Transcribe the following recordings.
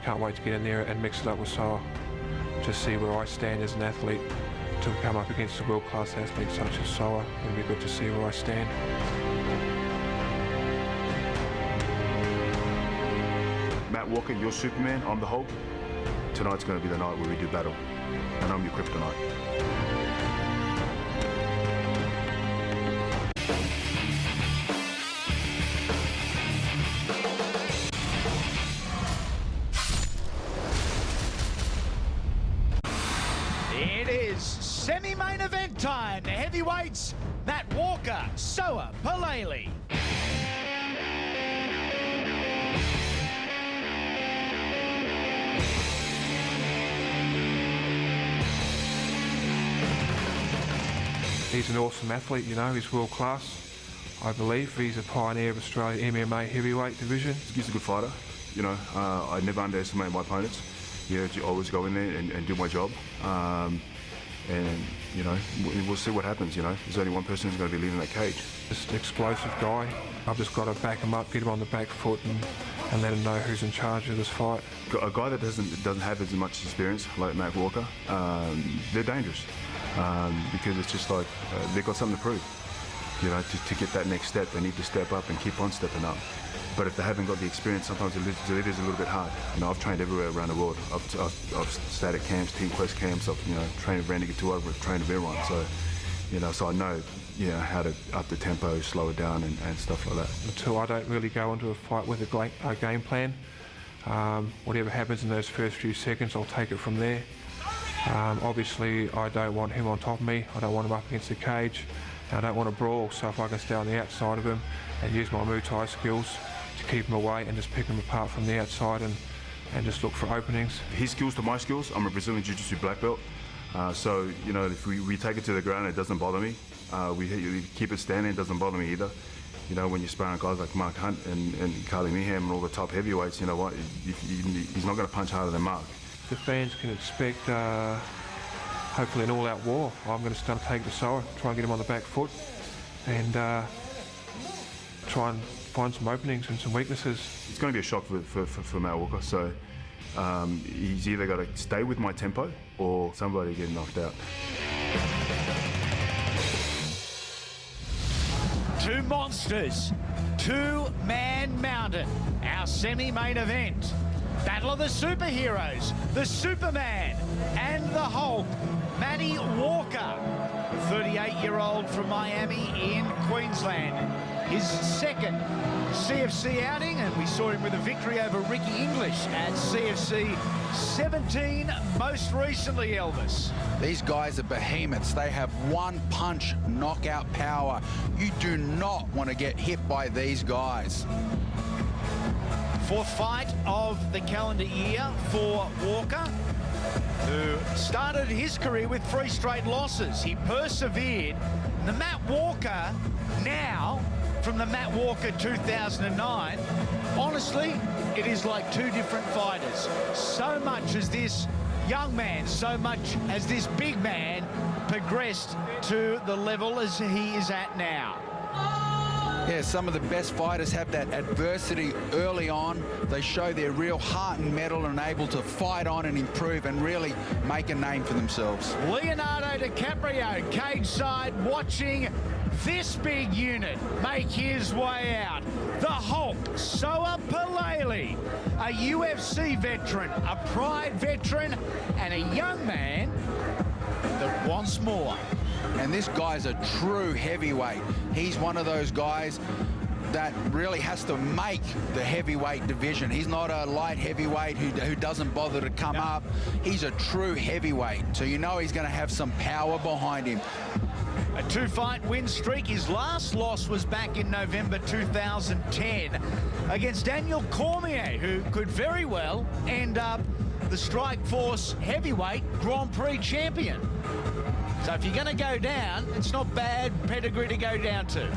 can't wait to get in there and mix it up with Soa, to see where I stand as an athlete, to come up against a world-class athlete such as Soa. It'll be good to see where I stand. Matt Walker, you're Superman, I'm the Hulk. Tonight's going to be the night where we do battle, and I'm your kryptonite. It is semi-main event time. The heavyweights, Matt Walker, Soa Palelei. He's an awesome athlete, you know, he's world class. I believe he's a pioneer of Australia MMA heavyweight division. He's a good fighter, you know. I never underestimate my opponents. You have to always go in there and do my job. And, you know, we'll see what happens, you know. There's only one person who's going to be leading that cage. Just an explosive guy. I've just got to back him up, get him on the back foot and let him know who's in charge of this fight. A guy that doesn't have as much experience like Matt Walker, they're dangerous. Because it's just like they've got something to prove. You know, to get that next step, they need to step up and keep on stepping up. But if they haven't got the experience, sometimes it is a little bit hard. You know, I've trained everywhere around the world. I've stayed at camps, Team Quest camps. I've, you know, trained with Randy Couture, I've trained with everyone. So, you know, so I know, you know, how to up the tempo, slow it down, and stuff like that. Until I don't really go into a fight with a game plan, whatever happens in those first few seconds, I'll take it from there. Obviously, I don't want him on top of me. I don't want him up against the cage. I don't want to brawl, so if I can stay on the outside of him and use my Muay Thai skills to keep him away and just pick him apart from the outside and just look for openings. His skills to my skills, I'm a Brazilian Jiu-Jitsu black belt. So, you know, if we take it to the ground, it doesn't bother me. We keep it standing, it doesn't bother me either. You know, when you're sparring guys like Mark Hunt and Carly Meehan and all the top heavyweights, you know what, he's not going to punch harder than Mark. The fans can expect hopefully an all-out war. I'm going to start to take the Soa, try and get him on the back foot and try and find some openings and some weaknesses. It's going to be a shock for Matt Walker, so he's either got to stay with my tempo or somebody get knocked out. Two monsters, two-man mountain, our semi-main event. Battle of the superheroes, the Superman and the Hulk, Matty Walker, the 38-year-old from Miami in Queensland. His second CFC outing, and we saw him with a victory over Ricky English at CFC 17 most recently, Elvis. These guys are behemoths. They have one-punch knockout power. You do not want to get hit by these guys. Fourth fight of the calendar year for Walker, who started his career with 3 straight losses. He persevered. The Matt Walker now, from the Matt Walker 2009, honestly, it is like two different fighters. So much as this young man, so much as this big man progressed to the level as he is at now. Yeah, some of the best fighters have that adversity early on. They show their real heart and mettle and are able to fight on and improve and really make a name for themselves. Leonardo DiCaprio, cage side, watching this big unit make his way out. The Hulk, Soa Palelei, a UFC veteran, a Pride veteran, and a young man that wants more. And this guy's a true heavyweight. He's one of those guys that really has to make the heavyweight division. He's not a light heavyweight who doesn't bother to come up. He's a true heavyweight. So you know he's going to have some power behind him. A 2-fight win streak. His last loss was back in November 2010 against Daniel Cormier, who could very well end up the Strikeforce heavyweight Grand Prix champion. So if you're going to go down, it's not bad pedigree to go down to.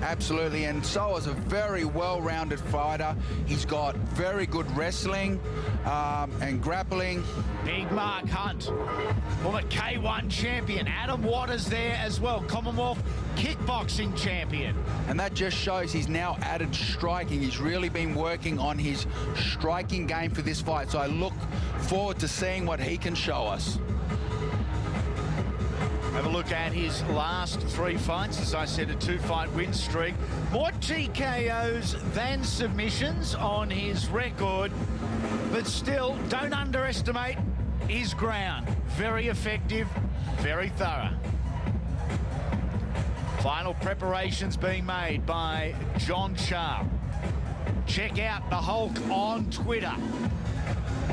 Absolutely, and Soa's a very well-rounded fighter. He's got very good wrestling and grappling. Big Mark Hunt, former K1 champion. Adam Waters there as well, Commonwealth kickboxing champion. And that just shows he's now added striking. He's really been working on his striking game for this fight, so I look forward to seeing what he can show us. Have a look at his last 3 fights. As I said, a 2-fight win streak. More TKOs than submissions on his record, but still, don't underestimate his ground. Very effective, very thorough. Final preparations being made by John Sharp. Check out the Hulk on Twitter.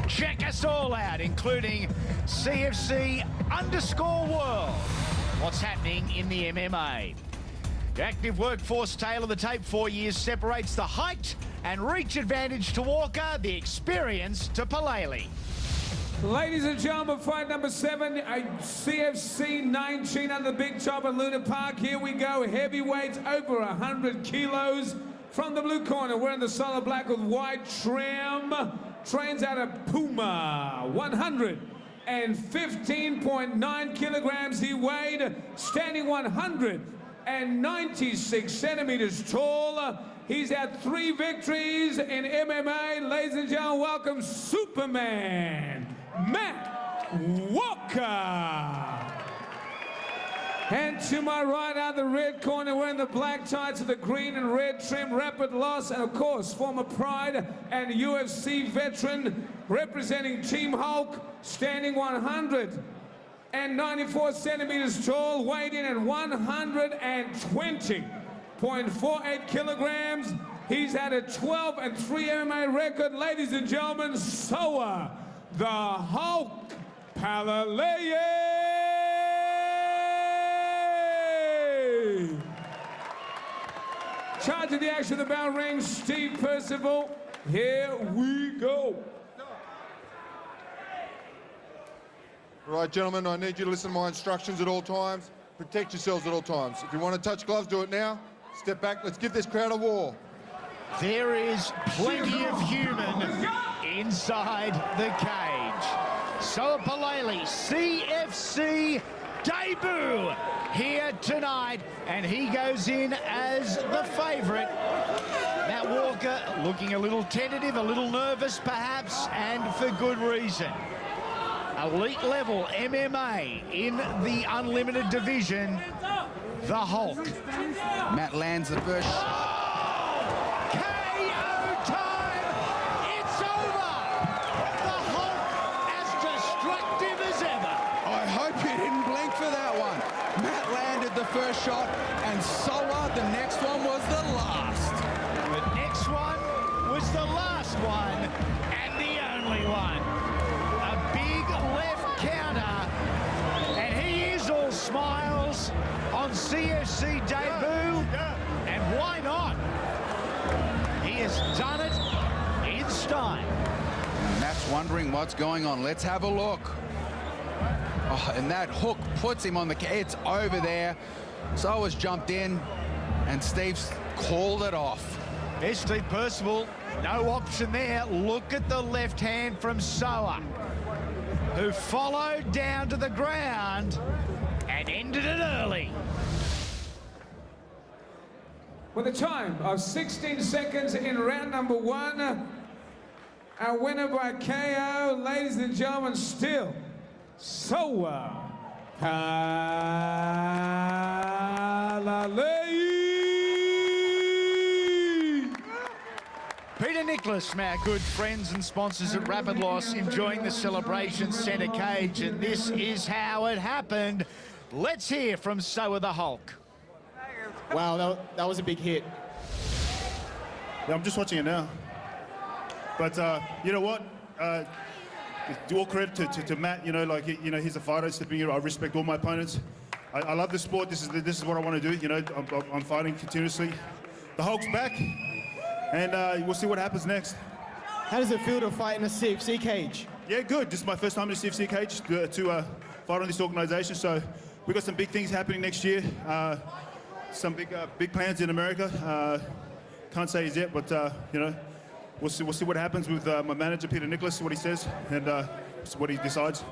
Check us all out, including CFC_world. What's happening in the MMA? The active workforce tail of the tape, 4 years, separates the height and reach advantage to Walker, the experience to Palelei. Ladies and gentlemen, fight number 7, CFC 19 at the Big Top at Luna Park. Here we go, heavyweights over 100 kilos. From the blue corner, wearing the solid black with white trim. Trains out of Puma, 115.9 kilograms he weighed, standing 196 centimeters tall. He's had 3 victories in MMA. Ladies and gentlemen, welcome Superman, Matt Walker. And to my right, out the red corner, wearing the black tights with the green and red trim, Rapid Loss, and of course, former Pride and UFC veteran, representing Team Hulk, standing 194 centimeters tall, weighed in at 120.48 kilograms. He's had a 12-3 MMA record. Ladies and gentlemen, Soa, the Hulk Palelei. Charge of the action of the bell rings, Steve Percival. Here we go. Right, gentlemen, I need you to listen to my instructions at all times. Protect yourselves at all times. If you want to touch gloves, do it now. Step back. Let's give this crowd a war. There is plenty of human inside the cage. Soa Palelei, CFC debut here tonight, and he goes in as the favourite. Matt Walker looking a little tentative, a little nervous perhaps, and for good reason. Elite level MMA in the unlimited division, the Hulk. Matt lands the first. KO time! It's over! The Hulk as destructive as ever. I hope you didn't blink for that one. Matt landed the first shot, and Soa, the next one was the last. The next one was the last one, and the only one. A big left counter, and he is all smiles on CFC debut, and why not? He has done it in style. And Matt's wondering what's going on. Let's have a look. Oh, and that hook puts him on the... It's over there. Soa's jumped in, and Steve's called it off. There's Steve Percival. No option there. Look at the left hand from Soa, who followed down to the ground and ended it early. With a time of 16 seconds in round number 1, our winner by KO, ladies and gentlemen, still Soa Palelei. Peter Nicholas, my good friends and sponsors at Rapid Loss, enjoying the celebration centre cage, and this is how it happened. Let's hear from Soa the Hulk. Wow, that was a big hit. Yeah, I'm just watching it now. But you know what? All credit to Matt. You know, like he's a fighter. Stepping here, I respect all my opponents. I love the sport. This is what I want to do. You know, I'm fighting continuously. The Hulk's back, and we'll see what happens next. How does it feel to fight in a CFC cage? Yeah, good. This is my first time in the CFC cage to fight on this organisation. So we've got some big things happening next year. some big plans in America. Can't say he's yet, but you know, we'll see what happens with my manager Peter Nicholas, what he says, and what he decides.